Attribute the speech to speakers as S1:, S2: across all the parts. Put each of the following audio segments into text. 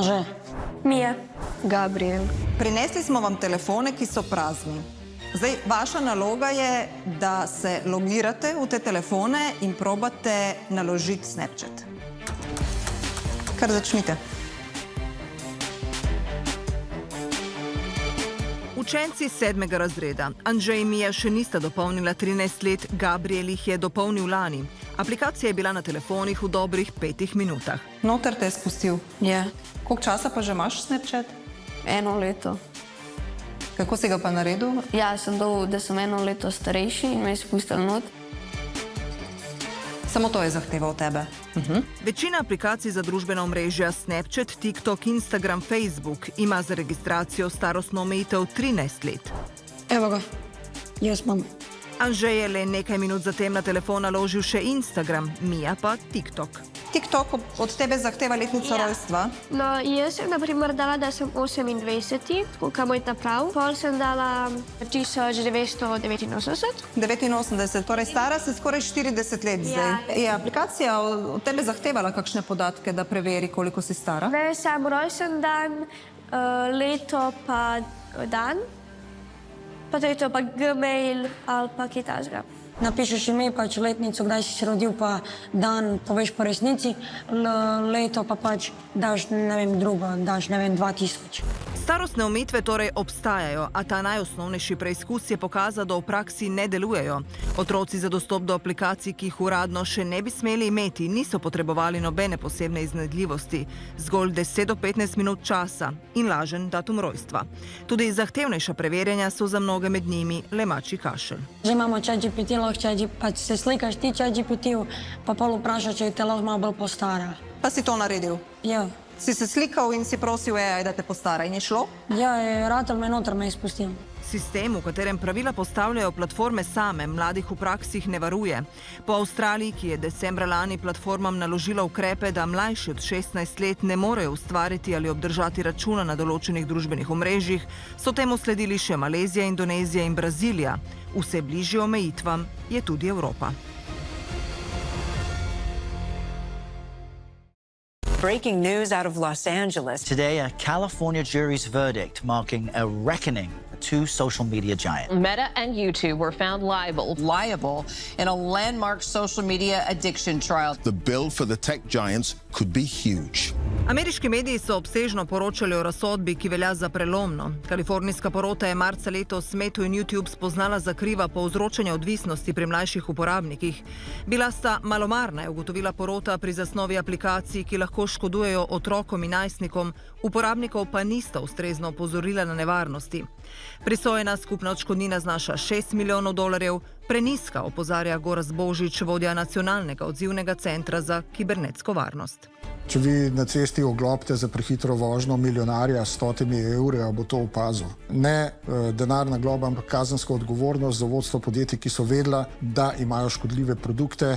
S1: Anže.
S2: Mija. Gabriel.
S3: Prinesli smo vam telefone, ki so prazni. Zdaj, vaša naloga je, da se logirate v te telefone in probate naložiti Snapchat. Kar začnite.
S4: Učenci 7. razreda. Anže in Mija še nista dopolnila 13 let, Gabriel jih je dopolnil lani. Aplikacija je bila na telefonih v dobrih 5 minutah.
S3: Noter te je spustil.
S2: Ja.
S3: Koliko časa pa že imaš Snapchat?
S2: 1 leto.
S3: Kako si ga pa naredil?
S2: Ja, sem dal, da sem 1 leto starejši in me je spustil not.
S3: Samo to je zahteval od tebe.
S4: Večina aplikacij za družbena omrežja Snapchat, TikTok, Instagram, Facebook ima za registracijo starostno omejitev 13 let.
S1: Evo ga, jaz imam.
S4: Anže je le nekaj minut zatem na telefon naložil še Instagram, Mija pa TikTok.
S3: TikTok od tebe zahteva letnico rojstva.
S5: No, jaz sem naprimer dala, da sem 28, koliko moj ta prav. Pol sem dala 1989.
S3: 89, torej stara se skoraj 40 let zdaj. Je aplikacija od tebe zahtevala kakšne podatke, da preveri, koliko si stara?
S5: Ne, sam rojsten dan, leto pa dan, pa to je to pa Gmail ali pa kaj takega.
S1: Napišeš ime, pač letnico, kdaj si se rodil, pa dan poveš po resnici, leto pa pač daš, ne vem, drugo, daš, ne vem, 2000.
S4: Starostne omejitve torej obstajajo, a ta najosnovnejši preizkus je pokazal, da v praksi ne delujejo. Otroci za dostop do aplikacij, ki jih uradno še ne bi smeli imeti, niso potrebovali nobene posebne iznajdljivosti, zgolj 10 do 15 minut časa in lažen datum rojstva. Tudi zahtevnejša preverjanja so za mnoge med njimi le mačji kašelj.
S1: Že imamo ChatGPT, pač se slikaš ti ChatGPT-u, pa pol vpraša, če te lahko malo bolj postara.
S3: Pa si to naredil?
S1: Ja.
S3: Si se slikal in si prosil AI, da te postara in je šlo?
S1: Ja, ratel me noter me izpustil.
S4: Sistem, v katerem pravila postavljajo platforme same, mladih v praksi ne varuje. Po Avstraliji, ki je decembra lani platformam naložila ukrepe, da mlajši od 16 let ne morejo ustvariti ali obdržati računa na določenih družbenih omrežjih, so temu sledili še Malezija, Indonezija in Brazilija. Vse bližje omejitvam je tudi Evropa.
S6: Breaking news out of Los Angeles.
S7: Today, a California jury's verdict marking a reckoning for two social media giants.
S8: Meta and YouTube were found liable
S6: In a landmark social media addiction trial.
S9: The bill for the tech giants could be huge.
S4: Ameriški mediji so obsežno poročali o razsodbi, ki velja za prelomno. Kalifornijska porota je marca letos Metu in YouTube spoznala za kriva povzročanja odvisnosti pri mlajših uporabnikih. Bila sta malomarna, je ugotovila porota pri zasnovi aplikacij, ki lahko škodujejo otrokom in najstnikom, uporabnikov pa nista ustrezno opozorila na nevarnosti. Prisojena skupna odškodnina znaša $6 milijonov, prenizka, opozarja Gorazd Božič, vodja Nacionalnega odzivnega centra za kibernetsko varnost.
S10: Če vi na cesti oglobite za prehitro vožnjo milijonarja s 100 evri, bo to opazil. Ne denarna globa, ampak kazenska odgovornost za vodstvo podjetij, ki so vedela, da imajo škodljive produkte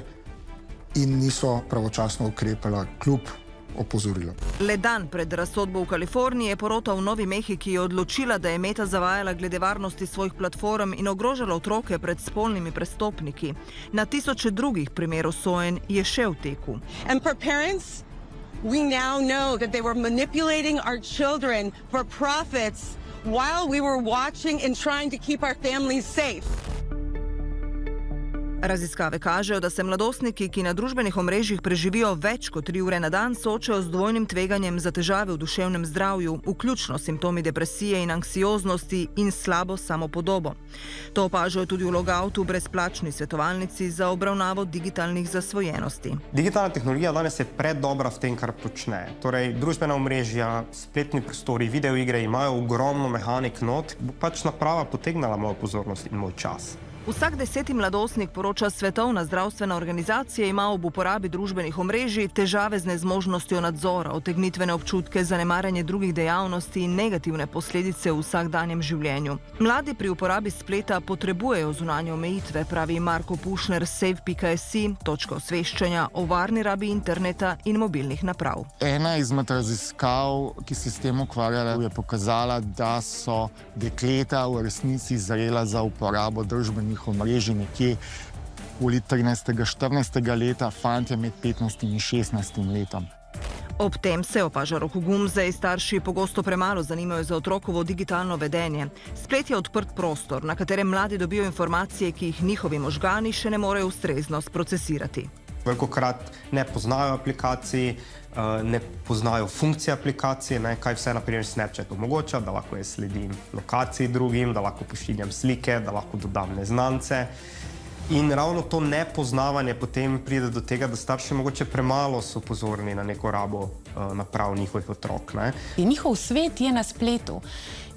S10: in niso pravočasno ukrepala kljub opozorilo.
S4: Le dan pred razsodbo v Kaliforniji je porota v Novi Mehiki odločila, da je Meta zavajala glede varnosti svojih platform in ogrožala otroke pred spolnimi prestopniki. Na tisoče drugih primerov sojenj je še v teku.
S11: And for parents, we now know that they were manipulating our children for profits while we were watching and trying to keep our families safe.
S4: Raziskave kažejo, da se mladostniki, ki na družbenih omrežjih preživijo več kot 3 ure na dan, soočajo z dvojnim tveganjem za težave v duševnem zdravju, vključno s simptomi depresije in anksioznosti in slabo samopodobo. To opažajo tudi v Logoutu, brezplačni svetovalnici za obravnavo digitalnih zasvojenosti.
S12: Digitalna tehnologija danes je predobra v tem, kar počne. Torej, družbena omrežja, spletni prostori, videoigre imajo ogromno mehanik not, bo pač naprava potegnala mojo pozornost in moj čas.
S4: Vsak 10. mladostnik, poroča Svetovna zdravstvena organizacija, ima ob uporabi družbenih omrežij težave z nezmožnostjo nadzora, utegne občutke, zanemarjanje drugih dejavnosti in negativne posledice v vsakdanjem življenju. Mladi pri uporabi spleta potrebujejo zunanje omejitve, pravi Marko Pušner, Save.si, točka osveščanja o varni rabi interneta in mobilnih naprav.
S13: Ena izmed raziskav, ki se s tem ukvarjala, je pokazala, da so dekleta v resnici zrela za uporabo družbenih omrežij nekje okoli 13. 14. leta, fantje med 15 in 16 letom.
S4: Ob tem se opaža Rokogum, zdaj starši pogosto premalo zanimajo za otrokovo digitalno vedenje. Splet je odprt prostor, na katerem mladi dobijo informacije, ki jih njihovi možgani še ne morejo ustrezno sprocesirati.
S12: Velikokrat ne poznajo aplikacij, ne poznajo funkcije aplikacije, kaj vse naprimer Snapchat omogoča, da lahko jaz sledim lokaciji drugim, da lahko pošiljam slike, da lahko dodam neznance. In ravno to nepoznavanje potem pride do tega, da starši mogoče premalo so pozorni na neko rabo naprav njihovih otrok.
S14: In njihov svet je na spletu.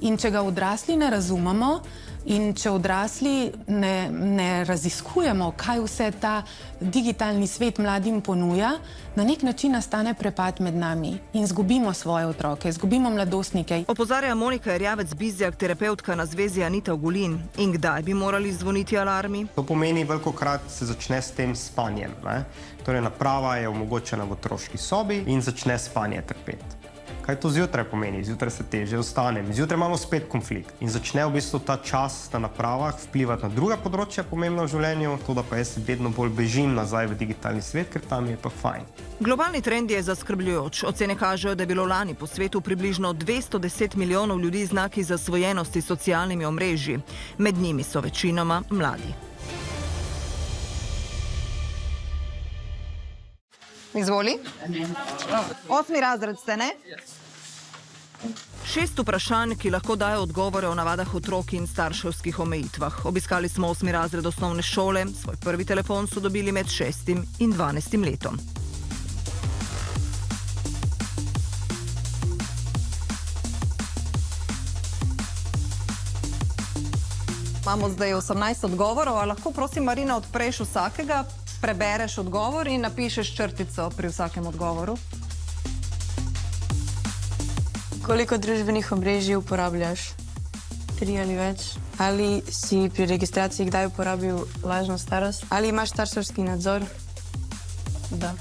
S14: In če ga odrasli ne razumemo in če odrasli ne raziskujemo, kaj vse ta digitalni svet mladim ponuja, na nek način nastane prepad med nami in izgubimo svoje otroke, izgubimo mladostnike.
S4: Opozarja Monika Erjavec-Bizjak, terapevtka na zvezi Anita Ogulin. In kdaj bi morali zvoniti alarmi?
S12: To pomeni, velikokrat se začne s tem spanjem. Torej, naprava je omogočena v otroški sobi in začne spanje trpeti. Kaj to zjutraj pomeni? Zjutraj se teže vstanem, zjutraj imamo spet konflikt in začne v bistvu ta čas na napravah vplivati na druga področja pomembna v življenju, to da pa jaz vedno bolj bežim nazaj v digitalni svet, ker tam je pa fajn.
S4: Globalni trend je zaskrbljujoč. Ocene kažejo, da je bilo lani po svetu približno 210 milijonov ljudi z znaki zasvojenosti s socialnimi omrežji. Med njimi so večinoma mladi.
S3: Izvoli. 8. razred ste, ne?
S4: 6 vprašanj, ki lahko dajo odgovore o navadah otrok in starševskih omejitvah. Obiskali smo 8. razred osnovne šole, svoj prvi telefon so dobili med 6. in 12. letom.
S3: Imamo zdaj 18 odgovorov, a lahko prosim, Marina, odpreš vsakega, prebereš odgovor in napišeš črtico pri vsakem odgovoru.
S15: Koliko družbenih omrežij uporabljaš? 3 ali več? Ali si pri registraciji kdaj uporabil lažno starost? Ali imaš starševski nadzor? Da.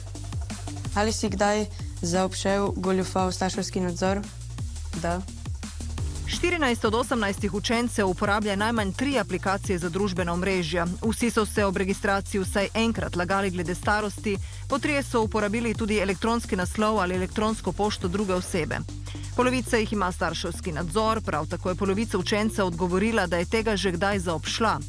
S15: Ali si kdaj zaobšel, goljufal starševski nadzor? Da.
S4: 14 od 18 učencev uporablja najmanj 3 aplikacije za družbena omrežja. Vsi so se ob registraciji vsaj enkrat lagali glede starosti, po 3 so uporabili tudi elektronski naslov ali elektronsko pošto druge osebe. Polovica jih ima starševski nadzor, prav tako je polovica učencev odgovorila, da je tega že kdaj zaobšla.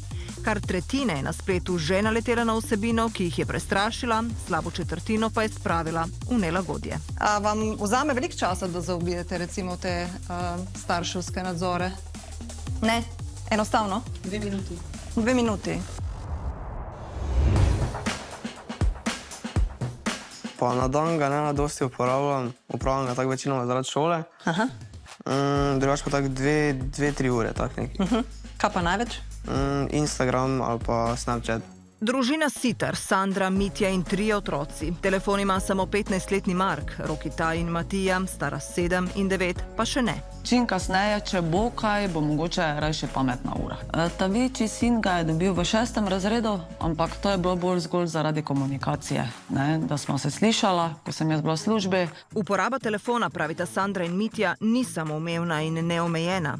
S4: Kar tretjina je na spletu že naletela na vsebino, ki jih je prestrašila, slabo četrtino pa je spravila v nelagodje.
S3: A vam vzame veliko časa, da zaobijete recimo te starševske nadzore? Ne? Enostavno?
S15: 2 minuti.
S3: 2 minuti.
S16: Pa na dan ga ne dosti uporabljam ga tako večinoma zaradi šole. Drugače pa tako 2-3 ure, tak nekaj.
S3: Kaj pa največ?
S16: Instagram ali pa Snapchat.
S4: Družina Sitar, Sandra, Mitja in 3 otroci. Telefon ima samo 15-letni Mark, Rokita in Matija, stara 7 in 9, pa še ne.
S17: Čim kasneje, če bo kaj, bo mogoče rajše pametna ura. Ta večji sin ga je dobil v 6. razredu, ampak to je bilo bolj zgolj zaradi komunikacije, da smo se slišala, ko sem jaz bila v službi.
S4: Uporaba telefona, pravita Sandra in Mitja, ni samoumevna in neomejena.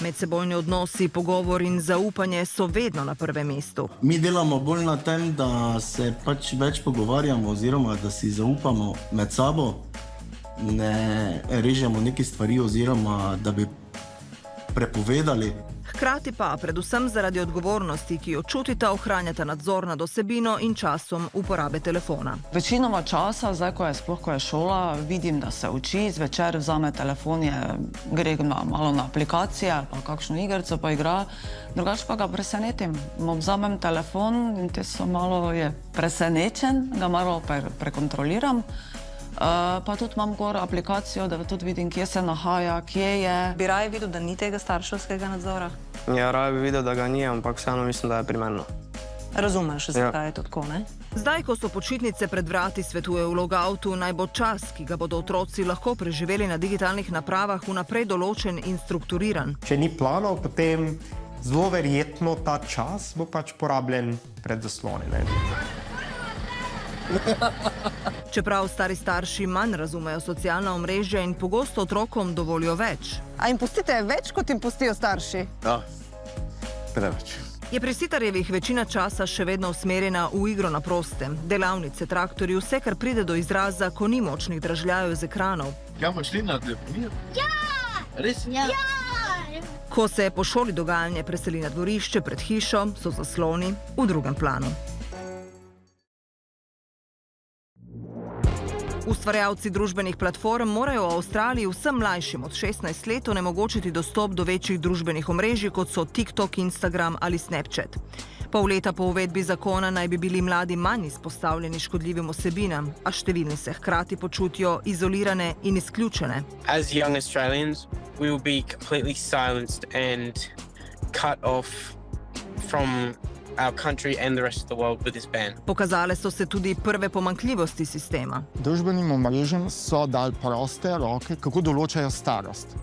S4: Medsebojni odnosi, pogovor in zaupanje so vedno na prvem mestu.
S18: Mi delamo bolj na tem, da se pač več pogovarjamo oziroma da si zaupamo med sabo, ne režemo neke stvari oziroma da bi prepovedali.
S4: Hkrati pa, predvsem zaradi odgovornosti, ki jo čutita, ohranjata nadzor nad osebino in časom uporabe telefona.
S17: Večinoma časa, zdaj ko je šola, vidim, da se uči, zvečer vzame telefon, gre malo na aplikacije ali pa kakšno igrico pa igra, drugače pa ga presenetim. Vzamem telefon in te so malo presenečen, ga malo prekontroliram. Pa tudi imam gor aplikacijo, da tudi vidim, kje se nahaja, kje je.
S3: Bi raje videl, da ni tega starševskega nadzora?
S16: Ja, raje bi videl, da ga ni, ampak vseeno mislim, da je primerno.
S3: Razumeš, zakaj je to tako, ne?
S4: Zdaj, ko so počitnice pred vrati, svetuje v logoutu, naj bo čas, ki ga bodo otroci lahko preživeli na digitalnih napravah, vnaprej določen in strukturiran.
S12: Če ni planov, potem zelo verjetno ta čas bo pač porabljen pred zasloni, ne?
S4: Čeprav stari starši manj razumejo socialna omrežja in pogosto otrokom dovolijo več.
S3: A jim pustite več, kot jim pustijo starši?
S18: Ja, preveč.
S4: Je pri Sitarjevih večina časa še vedno usmerjena v igro na prostem. Delavnice, traktorji, vse, kar pride do izraza, ko ni močnih dražljajev z ekranov.
S19: Ja, boš šli na deponijo?
S20: Ja!
S19: Res?
S20: Ja!
S4: Ko se po šoli dogajanje preseli na dvorišče pred hišo, so zasloni v drugem planu. Ustvarjalci družbenih platform morajo v Avstraliji vsem mlajšim od 16 let onemogočiti dostop do večjih družbenih omrežij, kot so TikTok, Instagram ali Snapchat. Pol leta po uvedbi zakona naj bi bili mladi manj izpostavljeni škodljivim osebinam, a številni se hkrati počutijo izolirane in izključene.
S21: As young Australians, we will be completely silenced and cut off from our country and the rest of the world with this ban.
S4: Pokazale so se tudi prve pomanjkljivosti sistema.
S13: Družbenim omrežjem so dali proste roke, kako določajo starost.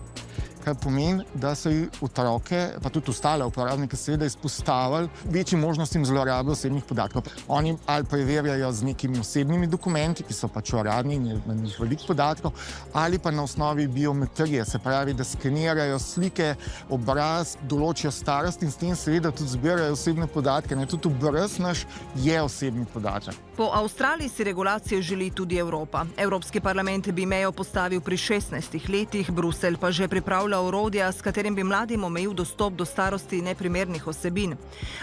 S13: Kar pomeni, da so otroke, pa tudi ostale uporabnike, seveda izpostavili večji možnostim zlorabe osebnih podatkov. Oni ali preverjajo z nekimi osebnimi dokumenti, ki so pač uradni in je na njih veliko podatkov, ali pa na osnovi biometrije, se pravi, da skenirajo slike, obraz, določijo starost in s tem seveda tudi zbirajo osebne podatke. Tudi obraz naš je osebni podatek.
S4: Po Avstraliji si regulacijo želi tudi Evropa. Evropski parlament bi mejo postavil pri 16 letih, Bruselj pa že pripravlja orodja, s katerim bi mladim omejil dostop do starosti neprimernih osebin.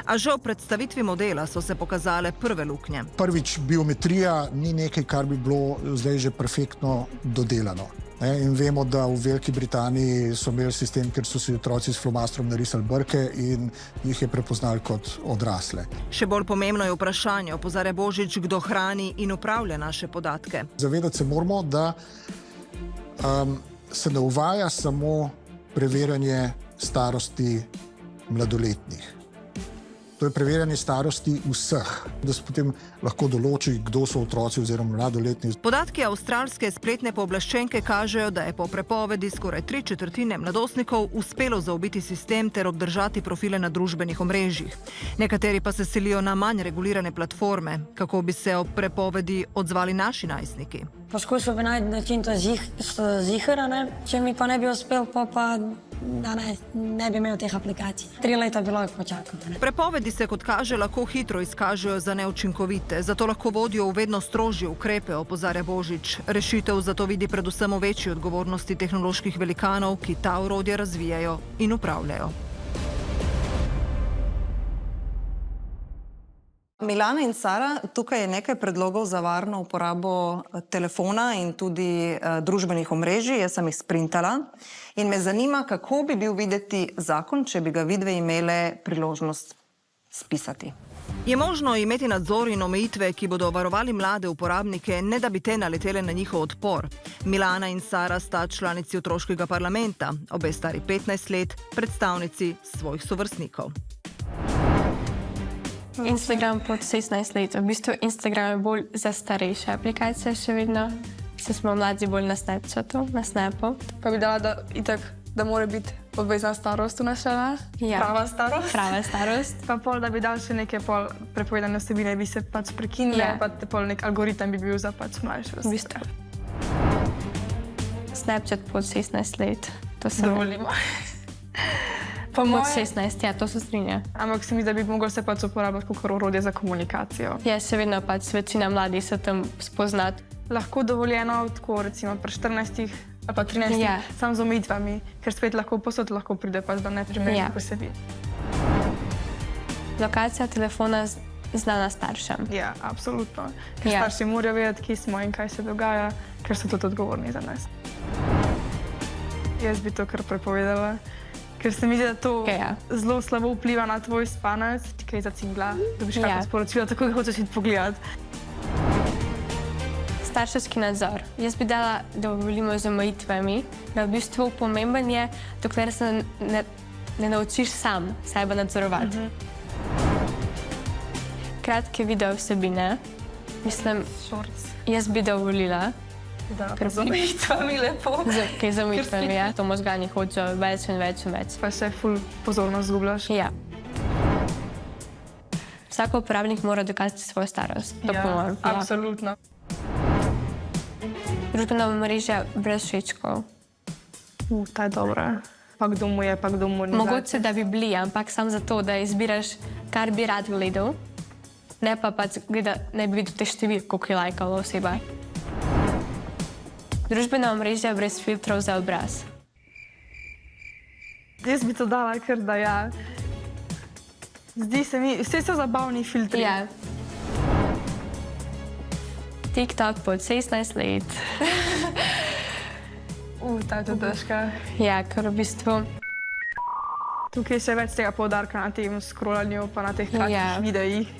S4: A že v predstavitvi modela so se pokazale prve luknje.
S10: Prvič, biometrija ni nekaj, kar bi bilo zdaj že perfektno dodelano. In vemo, da v Veliki Britaniji so imeli sistem, kjer so si otroci s flomastrom narisali brke in jih je prepoznali kot odrasle.
S4: Še bolj pomembno je vprašanje, opozarja Božič, kdo hrani in upravlja naše podatke.
S10: Zavedati se moramo, da se ne uvaja samo preverjanje starosti mladoletnih. To je preverjanje starosti vseh, da se potem lahko določi, kdo so otroci oziroma mladoletni.
S4: Podatki avstralske spletne pooblaščenke kažejo, da je po prepovedi skoraj 3/4 mladostnikov uspelo zaobiti sistem ter obdržati profile na družbenih omrežjih. Nekateri pa se selijo na manj regulirane platforme. Kako bi se ob prepovedi odzvali naši najstniki?
S1: Poskusil bi najti način to zihara, če mi pa ne bi uspel, pa da ne bi imel teh aplikacij. 3 leta bi lahko počakal.
S4: Prepovedi se, kot kaže, lahko hitro izkažejo za neučinkovite, zato lahko vodijo v vedno strožje ukrepe, opozarja Božič. Rešitev zato vidi predvsem v večji odgovornosti tehnoloških velikanov, ki ta orodja razvijajo in upravljajo.
S3: Milana in Sara, tukaj je nekaj predlogov za varno uporabo telefona in tudi družbenih omrežij. Jaz sem jih sprintala in me zanima, kako bi bil videti zakon, če bi ga vidve imele priložnost spisati.
S4: Je možno imeti nadzor in omejitve, ki bodo varovali mlade uporabnike, ne da bi te naletele na njihov odpor. Milana in Sara sta članici otroškega parlamenta, obe stari 15 let, predstavnici svojih sovrstnikov.
S5: Instagram pod 16 let. V bistvu Instagram je bolj za starejše aplikacije še vedno. Se smo mladi bolj na Snapchatu, na Snapu.
S15: Pa bi dala, da mora biti obvezna starost vnašena?
S5: Ja.
S15: Prava starost?
S5: Prava starost.
S15: Pa pol, da bi dal še neke pol prepovedane osebine, bi se pač prekinile,
S5: Ja.
S15: pa pol nek algoritem bi bil za pač mlajše
S5: V bistvu. Snapchat pod 16 let. To se
S15: Dovolimo.
S5: Pod 16, ja, to se strinja.
S15: Ampak se mi zdi, da bi moglo se pač uporabljati kot orodje za komunikacijo.
S5: Ja, še vedno pač večina mladih se tam spoznati.
S15: Lahko dovoljeno, tako recimo pri 14 ali pa 13,
S5: Ja.
S15: samo z omejitvami, ker spet lahko posod lahko pride pač do neprimernih
S5: Ja.
S15: posebej.
S5: Lokacija telefona znana staršem.
S15: Ja, absolutno. Ker
S5: Ja.
S15: starši morajo vedeti, kje smo in kaj se dogaja, ker so tudi odgovorni za nas. Jaz bi to kar prepovedala, ker se mi zdi, da to zelo slabo vpliva na tvoj spanec, ti kaj zacingla, dobiš
S5: Ja.
S15: kakšno sporočilo, tako da hočeš iti pogledati.
S5: Starševski nadzor. Jaz bi dala, da volimo z omejitvami, da v bistvu pomemben je, dokler se ne naučiš sam sebe nadzorovati. Kratke video vsebine, mislim, jaz bi dovolila.
S15: Da, z omejitvami lepo.
S5: Z omejitvami, ja. To možgani hočejo več in več in več.
S15: Pa še ful pozornost zgubljaš.
S5: Ja. Vsak uporabnik mora dokazati svojo starost. To pomeni.
S15: Absolutno.
S5: Družbena omrežja brez všečkov.
S15: Ta je dobra.
S5: pa kdo mu je, pa kdo mu ni. Mogoče, da bi bili, ampak samo zato, da izbiraš, kar bi rad gledal, ne pa pač ne bi videl te številke, koliko je lajkala oseba. Družbena omrežja brez filtrov za obraz.
S20: Jaz bi to dala, ker da ja. Zdi se mi, vse so zabavni filtri.
S5: Ja. TikTok pod 16 let.
S20: Ta je to težka.
S5: Ja, ker v bistvu...
S20: Tukaj je še več tega poudarka na tem scrollanju, pa na teh kratkih videih.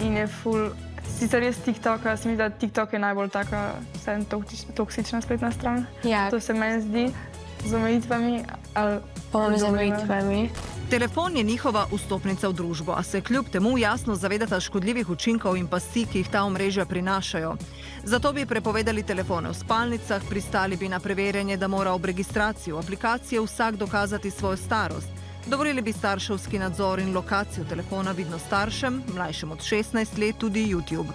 S20: In je ful... Sicer res TikTok, jaz mislim, da TikTok je najbolj taka toksična spletna stran.
S5: Ja.
S20: To se meni zdi z omejitvami.
S5: Z omejitvami.
S4: Telefon je njihova vstopnica v družbo, a se kljub temu jasno zavedata škodljivih učinkov in pasti, ki jih ta omrežja prinašajo. Zato bi prepovedali telefone v spalnicah, pristali bi na preverjanje, da mora ob registraciji v aplikacije vsak dokazati svojo starost. Dovolili bi starševski nadzor in lokacijo telefona vidno staršem, mlajšim od 16 let tudi YouTube.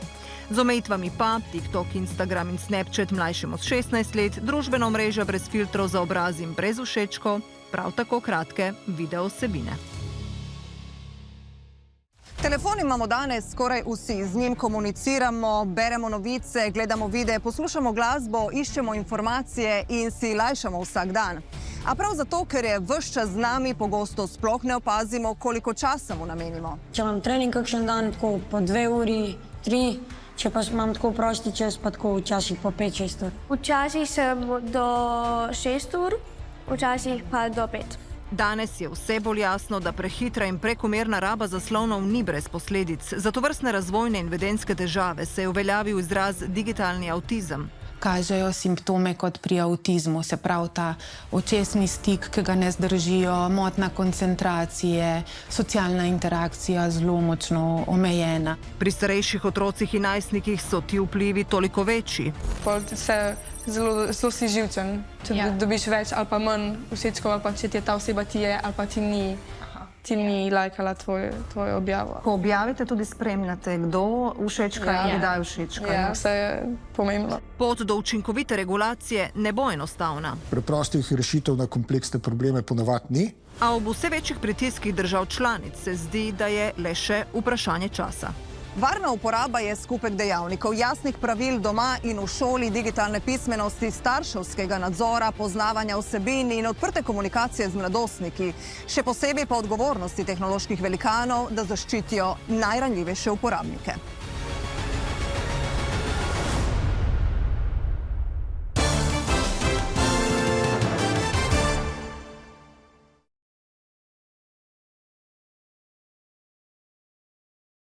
S4: Z omejitvami pa TikTok, Instagram in Snapchat mlajšim od 16 let, družbena omrežja brez filtrov za obraz in brez všečkov, prav tako kratke video vsebine.
S3: Telefon imamo danes skoraj vsi. Z njim komuniciramo, beremo novice, gledamo videe, poslušamo glasbo, iščemo informacije in si lajšamo vsak dan. A prav zato, ker je ves čas z nami, pogosto sploh ne opazimo, koliko časa mu namenimo.
S1: Če imam trening kakšen dan, tako po 2 uri, 3, če pa imam tako prosti čas, pa tako včasih po 5-6 ur.
S22: Včasih sem do 6 ur, včasih pa do 5.
S4: Danes je vse bolj jasno, da prehitra in prekomerna raba zaslonov ni brez posledic. Za tovrstne razvojne in vedenjske težave se je uveljavil izraz digitalni avtizem.
S14: Kažejo simptome kot pri avtizmu, se pravi ta očesni stik, ki ga ne zdržijo, motnja koncentracije, socialna interakcija zelo močno omejena.
S4: Pri starejših otrocih in najstnikih so ti vplivi toliko večji.
S20: Zelo si živčen, če dobiš več ali pa manj všečkov, ali pa če ti je ta oseba ti je, ali pa ti ni lajkala tvojo objavo.
S3: Ko objavite, tudi spremljate, kdo všečka in kdaj všečka.
S20: Ja, vse je pomembno.
S4: Pot do učinkovite regulacije ne bo enostavna.
S10: Preprostih rešitev na kompleksne probleme ponavadi ni.
S4: A ob vse večjih pritiskih držav članic se zdi, da je le še vprašanje časa.
S3: Varna uporaba je skupek dejavnikov, jasnih pravil doma in v šoli, digitalne pismenosti, starševskega nadzora, poznavanja vsebin in odprte komunikacije z mladostniki, še posebej pa odgovornosti tehnoloških velikanov, da zaščitijo najranljivejše uporabnike.